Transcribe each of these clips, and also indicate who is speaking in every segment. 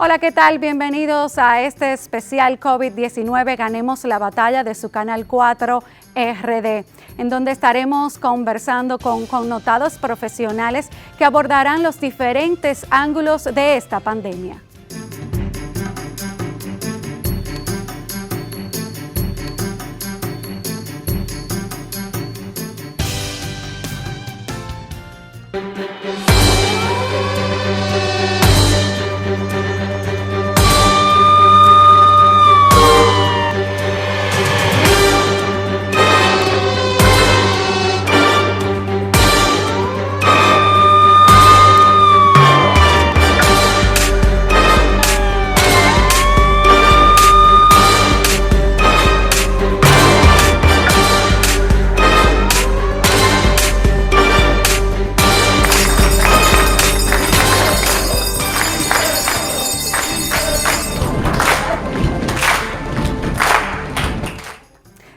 Speaker 1: Hola, ¿qué tal? Bienvenidos a este especial COVID-19 Ganemos la Batalla de su Canal 4 RD, en donde estaremos conversando con connotados profesionales que abordarán los diferentes ángulos de esta pandemia.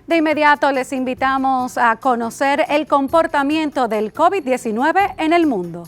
Speaker 1: De inmediato les invitamos a conocer el comportamiento del COVID-19 en el mundo.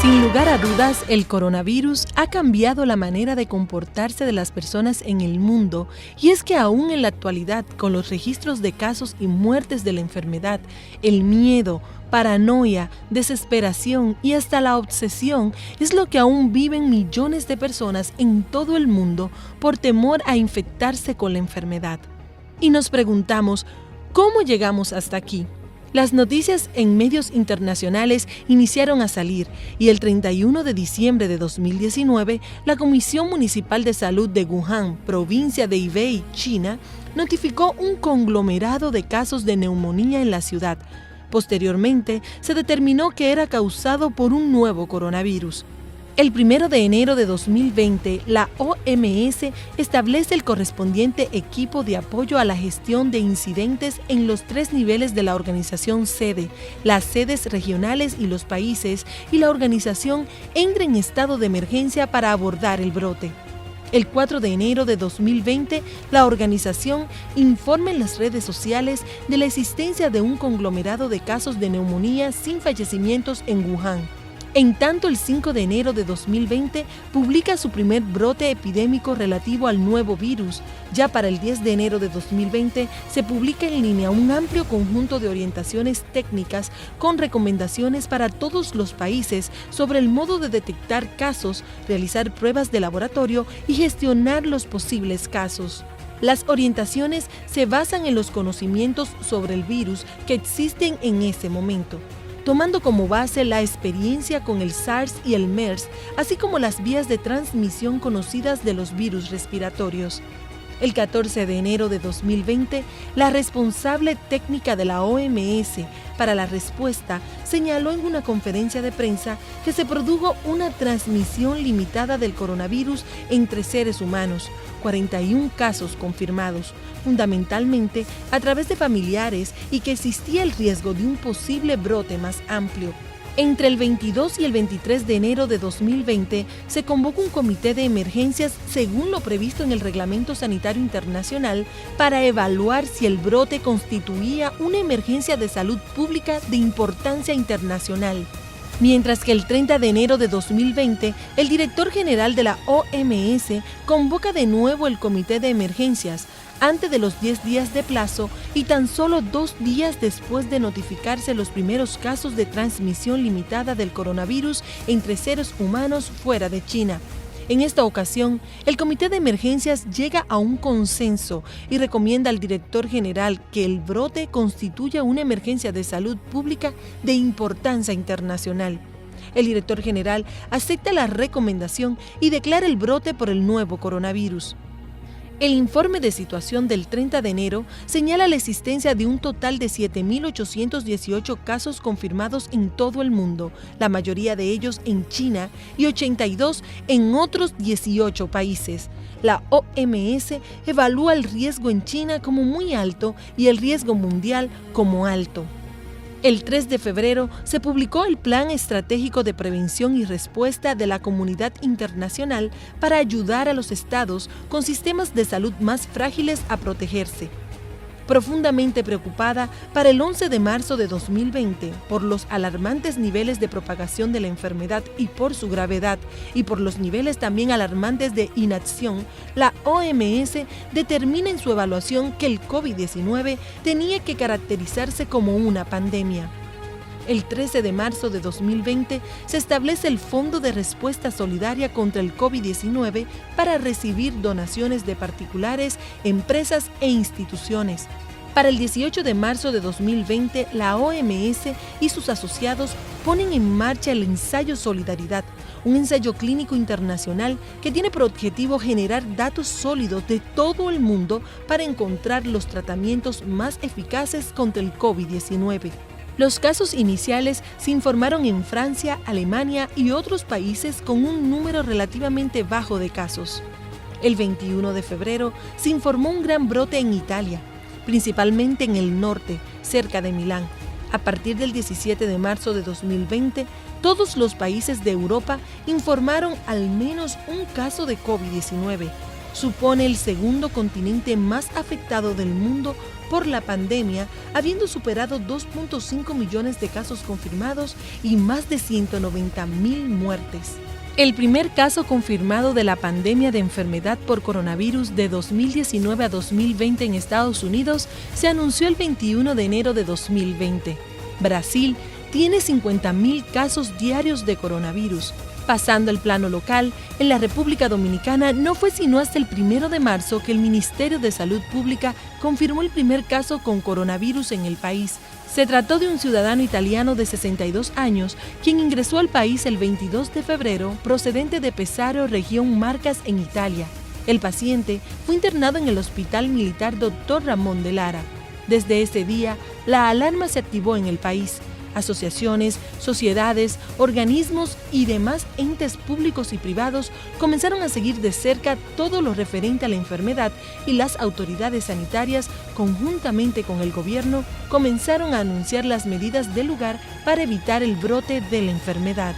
Speaker 2: Sin lugar a dudas, el coronavirus ha cambiado la manera de comportarse de las personas en el mundo, y es que aún en la actualidad, con los registros de casos y muertes de la enfermedad, el miedo, paranoia, desesperación y hasta la obsesión es lo que aún viven millones de personas en todo el mundo por temor a infectarse con la enfermedad. Y nos preguntamos, ¿cómo llegamos hasta aquí? Las noticias en medios internacionales iniciaron a salir y el 31 de diciembre de 2019, la Comisión Municipal de Salud de Wuhan, provincia de Hebei, China, notificó un conglomerado de casos de neumonía en la ciudad. Posteriormente, se determinó que era causado por un nuevo coronavirus. El 1 de enero de 2020, la OMS establece el correspondiente equipo de apoyo a la gestión de incidentes en los 3 niveles de la organización sede. Las sedes regionales y los países y la organización entran en estado de emergencia para abordar el brote. El 4 de enero de 2020, la organización informa en las redes sociales de la existencia de un conglomerado de casos de neumonía sin fallecimientos en Wuhan. En tanto, el 5 de enero de 2020 publica su primer brote epidémico relativo al nuevo virus. Ya para el 10 de enero de 2020 se publica en línea un amplio conjunto de orientaciones técnicas con recomendaciones para todos los países sobre el modo de detectar casos, realizar pruebas de laboratorio y gestionar los posibles casos. Las orientaciones se basan en los conocimientos sobre el virus que existen en ese momento, tomando como base la experiencia con el SARS y el MERS, así como las vías de transmisión conocidas de los virus respiratorios. El 14 de enero de 2020, la responsable técnica de la OMS para la respuesta señaló en una conferencia de prensa que se produjo una transmisión limitada del coronavirus entre seres humanos, 41 casos confirmados, fundamentalmente a través de familiares, y que existía el riesgo de un posible brote más amplio. Entre el 22 y el 23 de enero de 2020 se convocó un comité de emergencias según lo previsto en el Reglamento Sanitario Internacional para evaluar si el brote constituía una emergencia de salud pública de importancia internacional. Mientras que el 30 de enero de 2020, el director general de la OMS convoca de nuevo el comité de emergencias, antes de los 10 días de plazo y tan solo 2 días después de notificarse los primeros casos de transmisión limitada del coronavirus entre seres humanos fuera de China. En esta ocasión, el Comité de Emergencias llega a un consenso y recomienda al director general que el brote constituya una emergencia de salud pública de importancia internacional. El director general acepta la recomendación y declara el brote por el nuevo coronavirus. El informe de situación del 30 de enero señala la existencia de un total de 7.818 casos confirmados en todo el mundo, la mayoría de ellos en China y 82 en otros 18 países. La OMS evalúa el riesgo en China como muy alto y el riesgo mundial como alto. El 3 de febrero se publicó el Plan Estratégico de Prevención y Respuesta de la Comunidad Internacional para ayudar a los estados con sistemas de salud más frágiles a protegerse. profundamente preocupada para el 11 de marzo de 2020 por los alarmantes niveles de propagación de la enfermedad y por su gravedad, y por los niveles también alarmantes de inacción, la OMS determina en su evaluación que el COVID-19 tenía que caracterizarse como una pandemia. El 13 de marzo de 2020 se establece el Fondo de Respuesta Solidaria contra el COVID-19 para recibir donaciones de particulares, empresas e instituciones. Para el 18 de marzo de 2020, la OMS y sus asociados ponen en marcha el ensayo Solidaridad, un ensayo clínico internacional que tiene por objetivo generar datos sólidos de todo el mundo para encontrar los tratamientos más eficaces contra el COVID-19. Los casos iniciales se informaron en Francia, Alemania y otros países con un número relativamente bajo de casos. El 21 de febrero se informó un gran brote en Italia, principalmente en el norte, cerca de Milán. A partir del 17 de marzo de 2020, todos los países de Europa informaron al menos un caso de COVID-19. Supone el segundo continente más afectado del mundo por la pandemia, habiendo superado 2.5 millones de casos confirmados y más de 190,000 muertes. El primer caso confirmado de la pandemia de enfermedad por coronavirus de 2019 a 2020 en Estados Unidos se anunció el 21 de enero de 2020. Brasil tiene 50,000 casos diarios de coronavirus. Pasando al plano local, en la República Dominicana no fue sino hasta el 1 de marzo que el Ministerio de Salud Pública confirmó el primer caso con coronavirus en el país. Se trató de un ciudadano italiano de 62 años, quien ingresó al país el 22 de febrero, procedente de Pesaro, región Marcas, en Italia. El paciente fue internado en el Hospital Militar Dr. Ramón de Lara. Desde ese día, la alarma se activó en el país. Asociaciones, sociedades, organismos y demás entes públicos y privados comenzaron a seguir de cerca todo lo referente a la enfermedad y las autoridades sanitarias, conjuntamente con el gobierno, comenzaron a anunciar las medidas del lugar para evitar el brote de la enfermedad.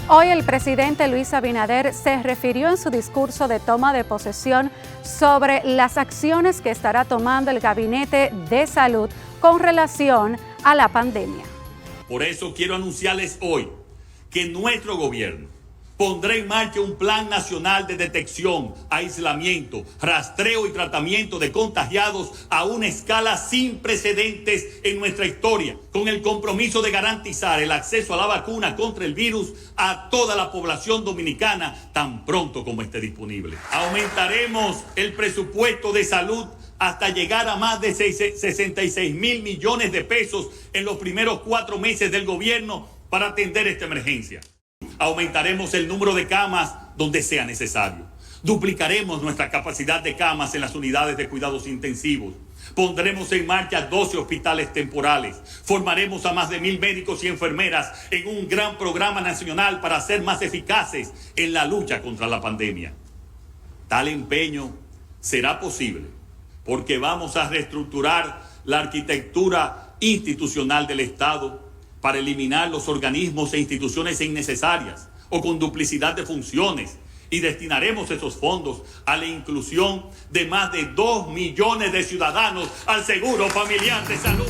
Speaker 1: Hoy el presidente Luis Abinader se refirió en su discurso de toma de posesión sobre las acciones que estará tomando el Gabinete de Salud con relación a la pandemia.
Speaker 3: Por eso quiero anunciarles hoy que nuestro gobierno pondrá en marcha un plan nacional de detección, aislamiento, rastreo y tratamiento de contagiados a una escala sin precedentes en nuestra historia, con el compromiso de garantizar el acceso a la vacuna contra el virus a toda la población dominicana tan pronto como esté disponible. Aumentaremos el presupuesto de salud hasta llegar a más de 66,000 millones de pesos en los primeros 4 meses del gobierno para atender esta emergencia. Aumentaremos el número de camas donde sea necesario. Duplicaremos nuestra capacidad de camas en las unidades de cuidados intensivos. Pondremos en marcha 12 hospitales temporales. Formaremos a más de 1,000 médicos y enfermeras en un gran programa nacional para ser más eficaces en la lucha contra la pandemia. Tal empeño será posible porque vamos a reestructurar la arquitectura institucional del Estado para eliminar los organismos e instituciones innecesarias o con duplicidad de funciones, y destinaremos esos fondos a la inclusión de más de 2 millones de ciudadanos al Seguro Familiar de Salud.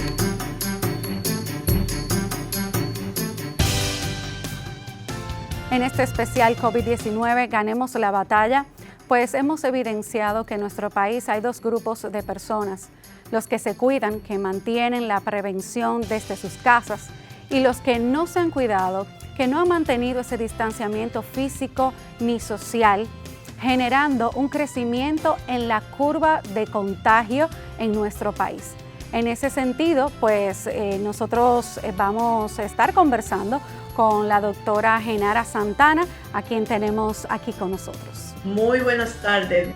Speaker 1: En este especial COVID-19, Ganemos la Batalla, pues hemos evidenciado que en nuestro país hay 2 grupos de personas: los que se cuidan, que mantienen la prevención desde sus casas, y los que no se han cuidado, que no han mantenido ese distanciamiento físico ni social, generando un crecimiento en la curva de contagio en nuestro país. En ese sentido, pues nosotros vamos a estar conversando con la doctora Genara Santana, a quien tenemos aquí con nosotros.
Speaker 4: Muy buenas tardes.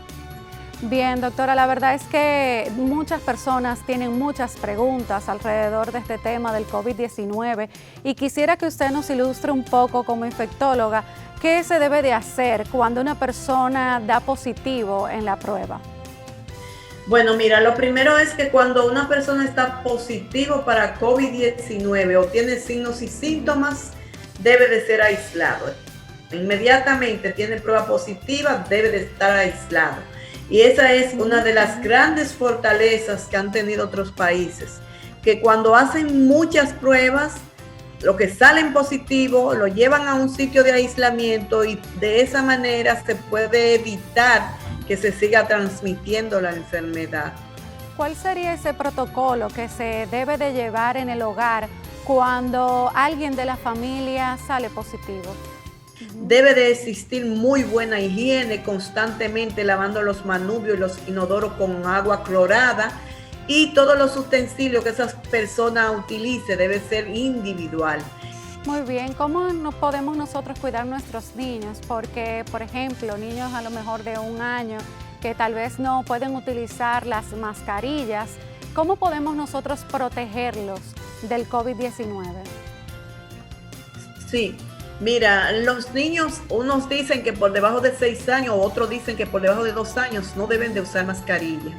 Speaker 1: Bien, doctora, la verdad es que muchas personas tienen muchas preguntas alrededor de este tema del COVID-19 y quisiera que usted nos ilustre un poco como infectóloga ¿Qué se debe de hacer cuando una persona da positivo en la prueba?
Speaker 4: Bueno, mira, lo primero es que cuando una persona está positivo para COVID-19 o tiene signos y síntomas, debe de ser aislado. Inmediatamente tiene prueba positiva, debe de estar aislado. Y esa es una de las grandes fortalezas que han tenido otros países, que cuando hacen muchas pruebas, lo que salen positivo lo llevan a un sitio de aislamiento y de esa manera se puede evitar que se siga transmitiendo la enfermedad.
Speaker 1: ¿Cuál sería ese protocolo que se debe de llevar en el hogar cuando alguien de la familia sale positivo?
Speaker 4: Debe de existir muy buena higiene, constantemente lavando los manubrios y los inodoros con agua clorada, y todos los utensilios que esa persona utilice debe ser individual.
Speaker 1: Muy bien, ¿cómo podemos nosotros cuidar a nuestros niños? Porque, por ejemplo, niños a lo mejor de 1 año que tal vez no pueden utilizar las mascarillas, ¿cómo podemos nosotros protegerlos del COVID-19?
Speaker 4: Sí, mira, los niños, unos dicen que por debajo de 6 años, otros dicen que por debajo de 2 años no deben de usar mascarilla.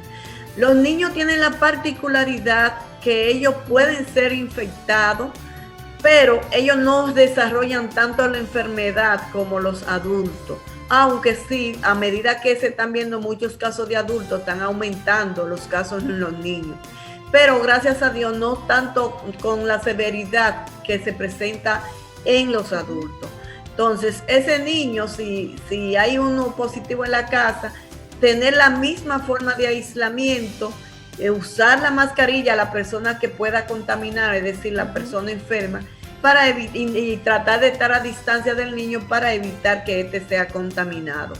Speaker 4: Los niños tienen la particularidad que ellos pueden ser infectados, pero ellos no desarrollan tanto la enfermedad como los adultos. Aunque sí, a medida que se están viendo muchos casos de adultos, están aumentando los casos en los niños. Pero gracias a Dios, no tanto con la severidad que se presenta en los adultos. Entonces, ese niño, si hay uno positivo en la casa, tener la misma forma de aislamiento, usar la mascarilla a la persona que pueda contaminar, es decir, la persona enferma, y tratar de estar a distancia del niño para evitar que éste sea contaminado.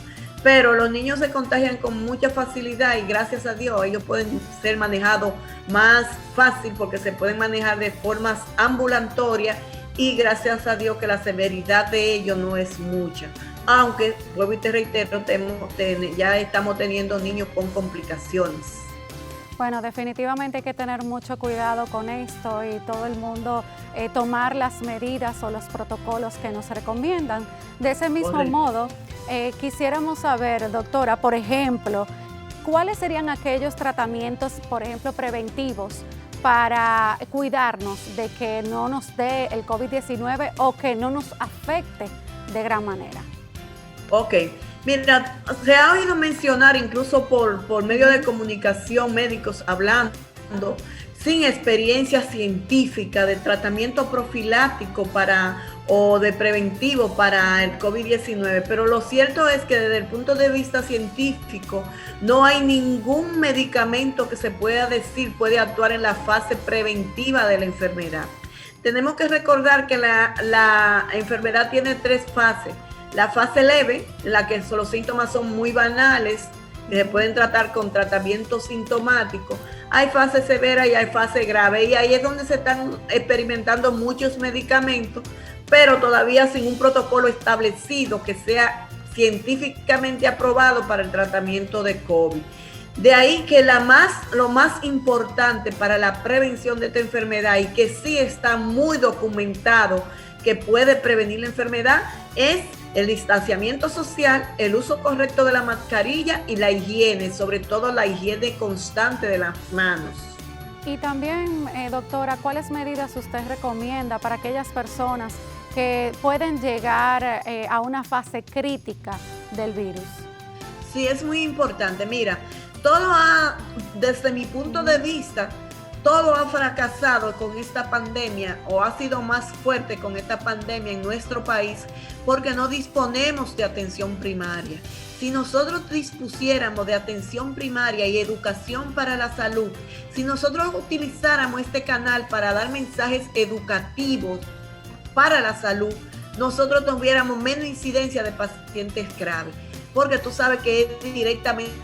Speaker 4: Pero los niños se contagian con mucha facilidad y gracias a Dios ellos pueden ser manejados más fácil porque se pueden manejar de formas ambulatorias y gracias a Dios que la severidad de ellos no es mucha. Aunque, vuelvo y te reitero, ya estamos teniendo niños con complicaciones.
Speaker 1: Bueno, definitivamente hay que tener mucho cuidado con esto y todo el mundo tomar las medidas o los protocolos que nos recomiendan. De ese mismo modo, quisiéramos saber, doctora, por ejemplo, ¿cuáles serían aquellos tratamientos, por ejemplo, preventivos para cuidarnos de que no nos dé el COVID-19 o que no nos afecte de gran manera?
Speaker 4: Ok, mira, se ha oído mencionar incluso por medio de comunicación, médicos hablando sin experiencia científica de tratamiento profiláctico o de preventivo para el COVID-19, pero lo cierto es que desde el punto de vista científico no hay ningún medicamento que se pueda decir puede actuar en la fase preventiva de la enfermedad. Tenemos que recordar que la enfermedad tiene 3 fases. La fase leve, en la que los síntomas son muy banales, que se pueden tratar con tratamiento sintomático. Hay fase severa y hay fase grave, y ahí es donde se están experimentando muchos medicamentos, pero todavía sin un protocolo establecido que sea científicamente aprobado para el tratamiento de COVID. De ahí que lo más importante para la prevención de esta enfermedad y que sí está muy documentado que puede prevenir la enfermedad es el distanciamiento social, el uso correcto de la mascarilla y la higiene, sobre todo la higiene constante de las manos.
Speaker 1: Y también, doctora, ¿cuáles medidas usted recomienda para aquellas personas que pueden llegar a una fase crítica del virus?
Speaker 4: Sí, es muy importante. Mira, desde mi punto de vista, todo ha fracasado con esta pandemia o ha sido más fuerte con esta pandemia en nuestro país porque no disponemos de atención primaria. Si nosotros dispusiéramos de atención primaria y educación para la salud, si nosotros utilizáramos este canal para dar mensajes educativos para la salud, nosotros tuviéramos menos incidencia de pacientes graves, porque tú sabes que es directamente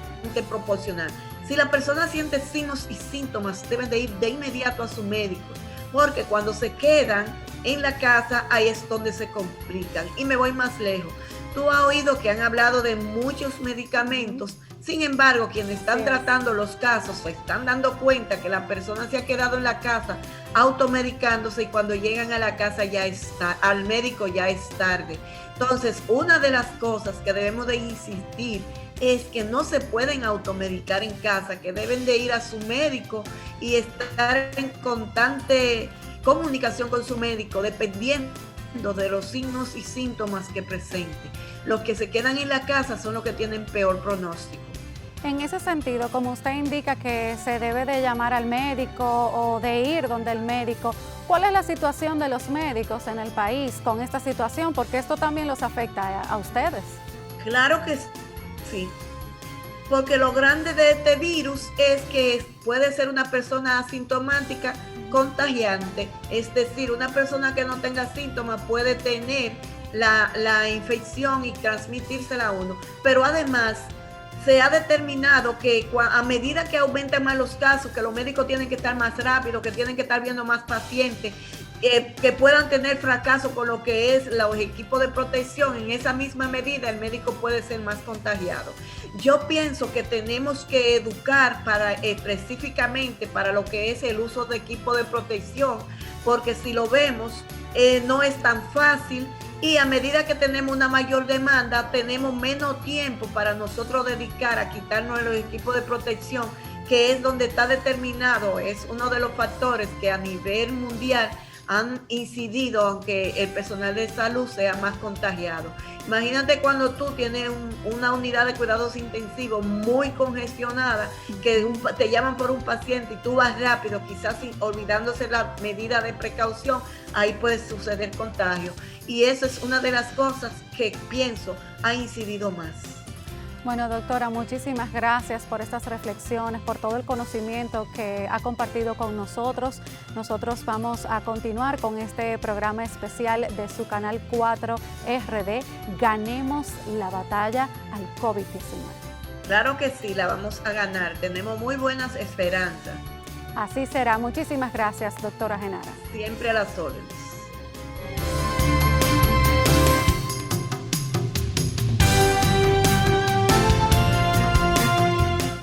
Speaker 4: proporcional. Si la persona siente signos y síntomas, deben de ir de inmediato a su médico, porque cuando se quedan en la casa, ahí es donde se complican. Y me voy más lejos. Tú has oído que han hablado de muchos medicamentos, sin embargo, quienes están tratando los casos se están dando cuenta que la persona se ha quedado en la casa automedicándose y cuando llegan a la casa al médico ya es tarde. Entonces, una de las cosas que debemos de insistir es que no se pueden automedicar en casa, que deben de ir a su médico y estar en constante comunicación con su médico, dependiendo de los signos y síntomas que presente. Los que se quedan en la casa son los que tienen peor pronóstico.
Speaker 1: En ese sentido, como usted indica que se debe de llamar al médico o de ir donde el médico, ¿cuál es la situación de los médicos en el país con esta situación? Porque esto también los afecta a ustedes.
Speaker 4: Claro que sí, porque lo grande de este virus es que puede ser una persona asintomática contagiante, es decir, una persona que no tenga síntomas puede tener la infección y transmitírsela a uno, pero además se ha determinado que a medida que aumentan más los casos, que los médicos tienen que estar más rápidos, que tienen que estar viendo más pacientes, que puedan tener fracaso con lo que es los equipos de protección, en esa misma medida el médico puede ser más contagiado. Yo pienso que tenemos que educar específicamente para lo que es el uso de equipo de protección, porque si lo vemos, no es tan fácil. Y a medida que tenemos una mayor demanda, tenemos menos tiempo para nosotros dedicar a quitarnos los equipos de protección, que es donde está determinado, es uno de los factores que a nivel mundial han incidido, aunque el personal de salud sea más contagiado. Imagínate cuando tú tienes una unidad de cuidados intensivos muy congestionada, que te llaman por un paciente y tú vas rápido, quizás olvidándose la medida de precaución, ahí puede suceder contagio. Y eso es una de las cosas que pienso ha incidido más.
Speaker 1: Bueno, doctora, muchísimas gracias por estas reflexiones, por todo el conocimiento que ha compartido con nosotros. Nosotros vamos a continuar con este programa especial de su canal 4 RD, Ganemos la batalla al COVID-19.
Speaker 4: Claro que sí, la vamos a ganar. Tenemos muy buenas esperanzas.
Speaker 1: Así será. Muchísimas gracias, doctora Genara.
Speaker 4: Siempre a las órdenes.